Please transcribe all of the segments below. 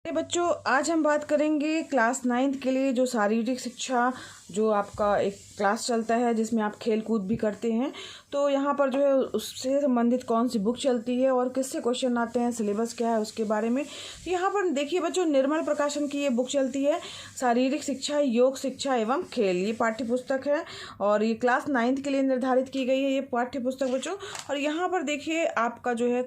बच्चों, आज हम बात करेंगे क्लास 9th के लिए जो शारीरिक शिक्षा जो आपका एक क्लास चलता है जिसमें आप खेल कूद भी करते हैं। तो यहाँ पर जो है उससे संबंधित कौन सी बुक चलती है और किससे क्वेश्चन आते हैं, सिलेबस क्या है उसके बारे में। तो यहाँ पर देखिए बच्चों, निर्मल प्रकाशन की ये बुक चलती है, शारीरिक शिक्षा, योग शिक्षा एवं खेल। ये पाठ्य पुस्तक है और ये क्लास 9th के लिए निर्धारित की गई है ये पाठ्य पुस्तक बच्चों। और यहाँ पर देखिए आपका जो है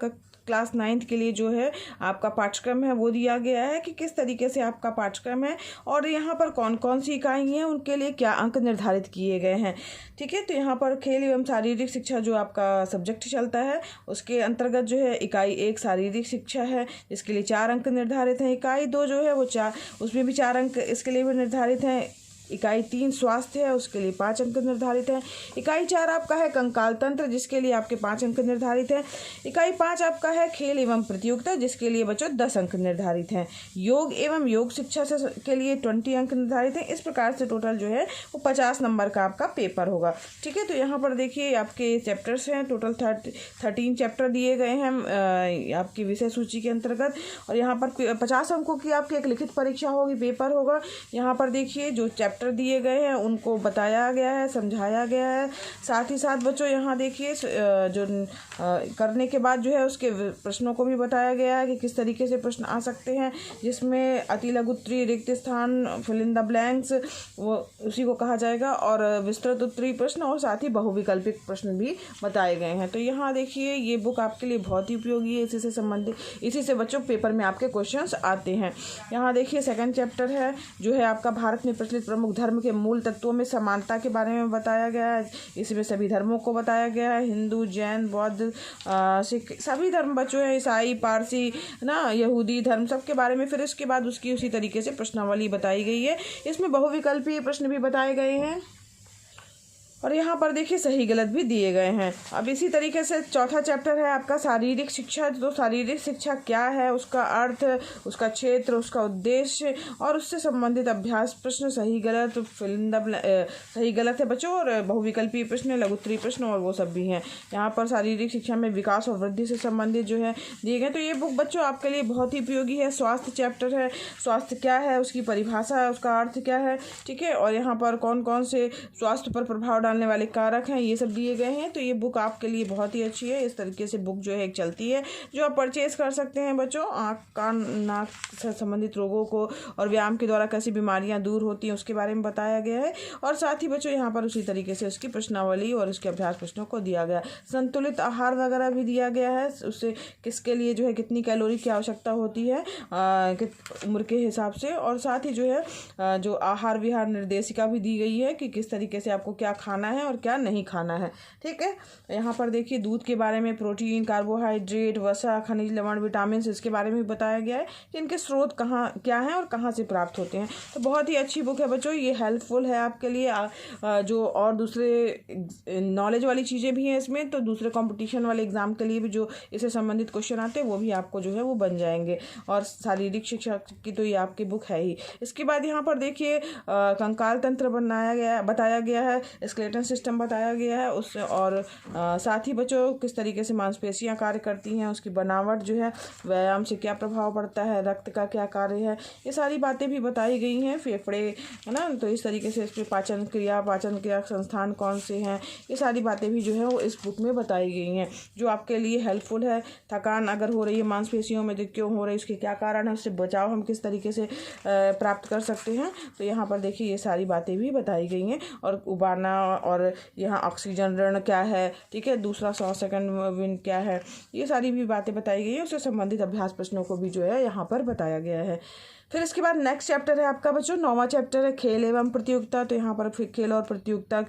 क्लास 9th के लिए जो है आपका पाठ्यक्रम है वो दिया गया है कि किस तरीके से आपका पाठ्यक्रम है और यहाँ पर कौन कौन सी इकाई हैं, उनके लिए क्या अंक निर्धारित किए गए हैं। ठीक है, तो यहाँ पर खेल एवं शारीरिक शिक्षा जो आपका सब्जेक्ट चलता है उसके अंतर्गत जो है इकाई 1 शारीरिक शिक्षा है जिसके लिए 4 अंक निर्धारित हैं। इकाई 2 जो है वो 4, उसमें भी 4 अंक इसके लिए भी निर्धारित हैं। इकाई 3 स्वास्थ्य है, उसके लिए 5 अंक निर्धारित है। इकाई 4 आपका है कंकाल तंत्र, जिसके लिए आपके 5 अंक निर्धारित है। इकाई 5 आपका है खेल एवं प्रतियोगिता, जिसके लिए बच्चों 10 अंक निर्धारित हैं। योग एवं योग शिक्षा से के लिए 20 अंक निर्धारित हैं। इस प्रकार से टोटल जो है वो 50 नंबर का आपका पेपर होगा। ठीक है, तो यहाँ पर देखिए आपके चैप्टर्स हैं, टोटल 13 चैप्टर दिए गए हैं आपकी विषय सूची के अंतर्गत। और यहाँ पर 50 अंकों की आपकी एक लिखित परीक्षा होगी, पेपर होगा। यहाँ पर देखिए जो चैप्टर दिए गए हैं उनको बताया गया है, समझाया गया है। साथ ही साथ बच्चों यहाँ देखिए जो करने के बाद जो है उसके प्रश्नों को भी बताया गया है कि किस तरीके से प्रश्न आ सकते हैं, जिसमें अति लघु उत्तरीय, रिक्त स्थान, फिल इन द ब्लैंक्स, वो उसी को कहा जाएगा, और विस्तृत उत्तरीय प्रश्न और साथ ही बहुविकल्पिक प्रश्न भी बताए गए हैं। तो यहाँ देखिए ये बुक आपके लिए बहुत ही उपयोगी है, इसी से संबंधित, इसी से बच्चों पेपर में आपके क्वेश्चंस आते हैं। यहाँ देखिए 2nd चैप्टर है जो है आपका भारत में प्रचलित प्रमुख धर्म के मूल तत्वों में समानता के बारे में बताया गया है। इसमें सभी धर्मों को बताया गया है, हिंदू, जैन, बौद्ध, सिख, सभी धर्म बच्चों हैं, ईसाई, पारसी ना, यहूदी धर्म, सबके बारे में। फिर इसके बाद उसकी उसी तरीके से प्रश्नावली बताई गई है। इसमें बहुविकल्पीय प्रश्न भी बताए गए हैं और यहाँ पर देखिए सही गलत भी दिए गए हैं। अब इसी तरीके से 4था चैप्टर है आपका शारीरिक शिक्षा। तो शारीरिक शिक्षा क्या है, उसका अर्थ, उसका क्षेत्र, उसका उद्देश्य और उससे संबंधित अभ्यास प्रश्न, सही गलत, सही गलत है बच्चों, और बहुविकल्पीय प्रश्न, लघुत्तरीय प्रश्न और वो सब भी हैं। यहाँ पर शारीरिक शिक्षा में विकास और वृद्धि से संबंधित जो है दिए गए। तो ये बुक बच्चों आपके लिए बहुत ही उपयोगी है। स्वास्थ्य चैप्टर है, स्वास्थ्य क्या है, उसकी परिभाषा है, उसका अर्थ क्या है। ठीक है, और यहाँ पर कौन कौन से स्वास्थ्य पर प्रभाव डालने वाले कारक हैं ये सब दिए गए हैं। तो ये बुक आपके लिए बहुत ही अच्छी है। इस तरीके से बुक जो है एक चलती है जो आप परचेज कर सकते हैं बच्चों। आँख, कान, नाक से संबंधित रोगों को और व्यायाम के द्वारा कैसी बीमारियां दूर होती हैं उसके बारे में बताया गया है। और साथ ही बच्चों यहाँ पर उसी तरीके से उसकी प्रश्नावली और उसके अभ्यास प्रश्नों को दिया गया, संतुलित आहार वगैरह भी दिया गया है, उससे किसके लिए जो है कितनी कैलोरी की आवश्यकता होती है उम्र के हिसाब से। और साथ ही जो है जो आहार विहार निर्देशिका भी दी गई है कि किस तरीके से आपको क्या खाना है और क्या नहीं खाना है। ठीक है, यहाँ पर देखिए दूध के बारे में, प्रोटीन, कार्बोहाइड्रेट, वसा, खनिज, लवण, विटामिन इसके बारे में बताया गया है कि इनके स्रोत कहाँ क्या हैं और कहाँ से प्राप्त होते हैं। तो बहुत ही अच्छी बुक है बच्चों, ये हेल्पफुल है आपके लिए। जो और दूसरे नॉलेज वाली चीज़ें भी हैं इसमें, तो दूसरे कंपटीशन वाले एग्जाम के लिए भी जो इससे संबंधित क्वेश्चन आते हैं वो भी आपको जो है वो बन जाएंगे। और शारीरिक शिक्षा की तो ये आपकी बुक है ही। इसके बाद यहाँ पर देखिए कंकाल तंत्र बताया गया है, स्केलेटन सिस्टम बताया गया है उस, और साथ ही बच्चों किस तरीके से मांसपेशियां कार्य करती हैं, उसकी बनावट जो है, व्यायाम से क्या प्रभाव पड़ता है, रक्त का क्या कार्य है, ये सारी बातें भी बताई गई हैं। फेफड़े है ना, तो इस तरीके से इस पर पाचन क्रिया संस्थान कौन से हैं, ये सारी बातें भी जो है वो इस बुक में बताई गई हैं जो आपके लिए हेल्पफुल है। थकान अगर हो रही है मांसपेशियों में तो क्यों हो रही है, उसके क्या कारण है, उससे बचाव हम किस तरीके से प्राप्त कर सकते हैं। तो यहाँ पर देखिए ये सारी बातें भी बताई गई हैं। और उबाना, और यहाँ ऑक्सीजन ऋण क्या है, ठीक है, दूसरा 100 सेकंड विन क्या है, ये सारी भी बातें बताई गई हैं। उससे संबंधित अभ्यास प्रश्नों को भी जो है यहाँ पर बताया गया है। फिर इसके बाद नेक्स्ट चैप्टर है आपका बच्चों 9वां चैप्टर है खेल एवं प्रतियोगिता। तो यहाँ पर फिर खेल और प्रतियोगिता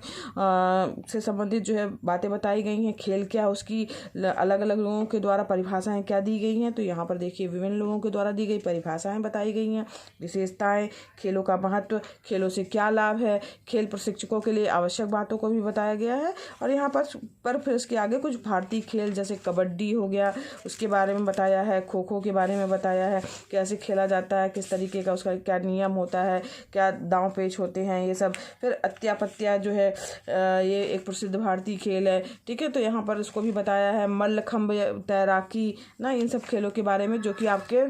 से संबंधित जो है बातें बताई गई हैं। खेल क्या है, उसकी अलग अलग लोगों के द्वारा परिभाषाएं क्या दी गई हैं। तो यहाँ पर देखिए विभिन्न लोगों के द्वारा दी गई परिभाषाएं बताई गई हैं, विशेषताएं, खेलों का महत्व, खेलों से क्या लाभ है, खेल प्रशिक्षकों के लिए आवश्यक बातों को भी बताया गया है। और यहाँ पर फिर इसके आगे कुछ भारतीय खेल जैसे कबड्डी हो गया उसके बारे में बताया है, खो खो के बारे में बताया है, कैसे खेला जाता है, किस तरीके का उसका क्या नियम होता है, क्या दांव पेच होते हैं, ये सब। फिर अत्या पत्या जो है ये एक प्रसिद्ध भारतीय खेल है। ठीक है, तो यहाँ पर इसको भी बताया है, मल्लखंभ, तैराकी ना, इन सब खेलों के बारे में जो कि आपके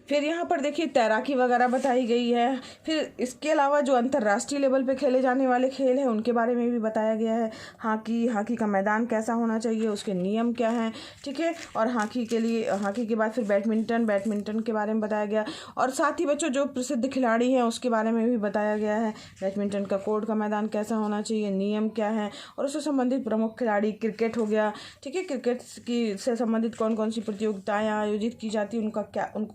फिर यहाँ पर देखिए तैराकी वगैरह बताई गई है। फिर इसके अलावा जो अंतर्राष्ट्रीय लेवल पे खेले जाने वाले खेल हैं उनके बारे में भी बताया गया है। हॉकी का मैदान कैसा होना चाहिए, उसके नियम क्या हैं, ठीक है। और हॉकी के बाद फिर बैडमिंटन के बारे में बताया गया। और साथ ही बच्चों जो प्रसिद्ध खिलाड़ी हैं उसके बारे में भी बताया गया है। बैडमिंटन का कोर्ट का मैदान कैसा होना चाहिए, नियम क्या है, और उससे संबंधित प्रमुख खिलाड़ी। क्रिकेट हो गया, ठीक है, क्रिकेट की से संबंधित कौन कौन सी प्रतियोगिताएं आयोजित की जाती है, उनको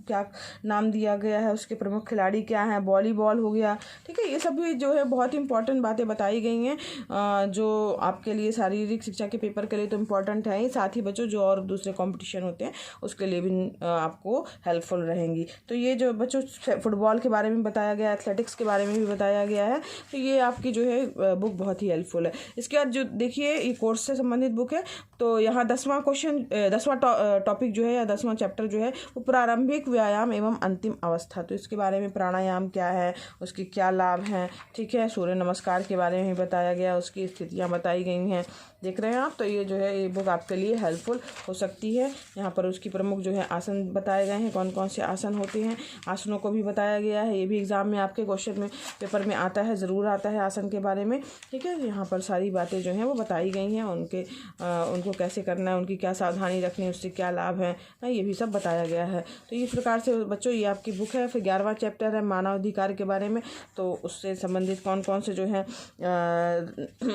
क्या नाम दिया गया है, उसके प्रमुख खिलाड़ी क्या हैं। वॉलीबॉल हो गया, ठीक है। ये सब भी जो है बहुत इंपॉर्टेंट बातें बताई गई हैं जो आपके लिए शारीरिक शिक्षा के पेपर के लिए तो इम्पॉर्टेंट है ही, साथ ही बच्चों जो और दूसरे कॉम्पिटिशन होते हैं उसके लिए भी आपको हेल्पफुल रहेंगी। तो ये जो बच्चों फुटबॉल के बारे में बताया गया, एथलेटिक्स के बारे में भी बताया गया है, तो ये आपकी जो है बुक बहुत ही हेल्पफुल है। इसके बाद जो देखिए ये कोर्स से संबंधित बुक है, तो यहाँ 10वां टॉपिक जो है या 10वां चैप्टर जो है वो प्रारंभिक व्यायाम एवं अंतिम अवस्था। तो इसके बारे में प्राणायाम क्या है, उसके क्या लाभ हैं, ठीक है। सूर्य नमस्कार के बारे में बताया गया, उसकी स्थितियाँ बताई गई हैं, देख रहे हैं आप। तो ये जो है ये बुक आपके लिए हेल्पफुल हो सकती है। यहाँ पर उसकी प्रमुख जो है आसन बताए गए हैं, कौन कौन से आसन होते हैं, आसनों को भी बताया गया है। ये भी एग्जाम में आपके क्वेश्चन में पेपर में आता है, ज़रूर आता है आसन के बारे में, ठीक है। यहाँ पर सारी बातें जो हैं वो बताई गई हैं, उनको कैसे करना है, उनकी क्या सावधानी रखनी है, उससे क्या लाभ है, ये भी सब बताया गया है। तो इस प्रकार से बच्चों ये आपकी बुक है। फिर 11वां चैप्टर है मानव अधिकार के बारे में, तो उससे संबंधित कौन कौन से जो है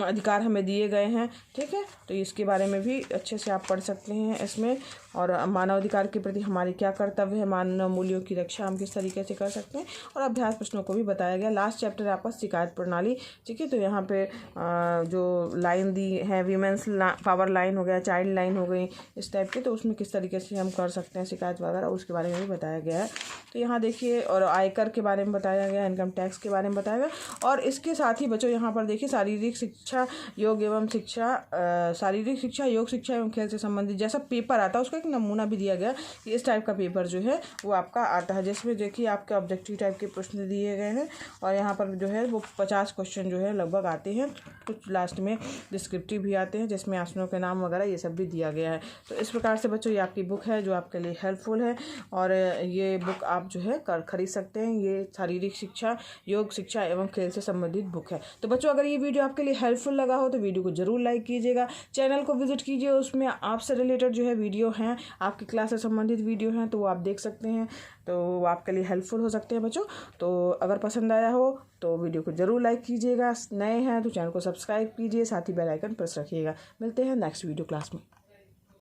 अधिकार हमें दिए गए हैं, ठीक है। तो इसके बारे में भी अच्छे से आप पढ़ सकते हैं इसमें। और मानवाधिकार के प्रति हमारे क्या कर्तव्य है, मानव मूल्यों की रक्षा हम किस तरीके से कर सकते हैं, और अभ्यास प्रश्नों को भी बताया गया। लास्ट चैप्टर है आपका शिकायत प्रणाली, ठीक है। तो यहाँ पे जो लाइन दी है, वीमेंस पावर लाइन हो गया, चाइल्ड लाइन हो गई, इस टाइप के, तो उसमें किस तरीके से हम कर सकते हैं शिकायत वगैरह, उसके बारे में भी बताया गया है। तो यहाँ देखिए, और आयकर के बारे में बताया गया, इनकम टैक्स के बारे में बताया गया। और इसके साथ ही बच्चों यहाँ पर देखिए शारीरिक शिक्षा, योग एवं शिक्षा, शारीरिक शिक्षा, योग शिक्षा एवं खेल से संबंधित जैसा पेपर आता है उसका एक नमूना भी दिया गया कि इस टाइप का पेपर जो है वो आपका आता है, जिसमें देखिए आपके ऑब्जेक्टिव टाइप के प्रश्न दिए गए हैं। और यहाँ पर जो है वो 50 क्वेश्चन जो है लगभग आते हैं, कुछ लास्ट में डिस्क्रिप्टिव भी आते हैं जिसमें आसनों के नाम वगैरह ये सब भी दिया गया है। तो इस प्रकार से बच्चों ये आपकी बुक है जो आपके लिए हेल्पफुल है, और ये बुक आप जो है खरीद सकते हैं। ये शारीरिक शिक्षा, योग शिक्षा एवं खेल से संबंधित बुक है। तो बच्चों अगर ये वीडियो आपके लिए हेल्पफुल लगा हो तो वीडियो को जरूर लाइक कीजिएगा, चैनल को विजिट कीजिए, उसमें आपसे रिलेटेड जो है वीडियो हैं, आपकी क्लास से संबंधित वीडियो हैं, तो वो आप देख सकते हैं, तो वो आपके लिए हेल्पफुल हो सकते हैं बच्चों। तो अगर पसंद आया हो तो वीडियो को जरूर लाइक कीजिएगा, नए हैं तो चैनल को सब्सक्राइब कीजिए, साथ ही बेल आइकन प्रेस रखिएगा। मिलते हैं नेक्स्ट वीडियो क्लास में।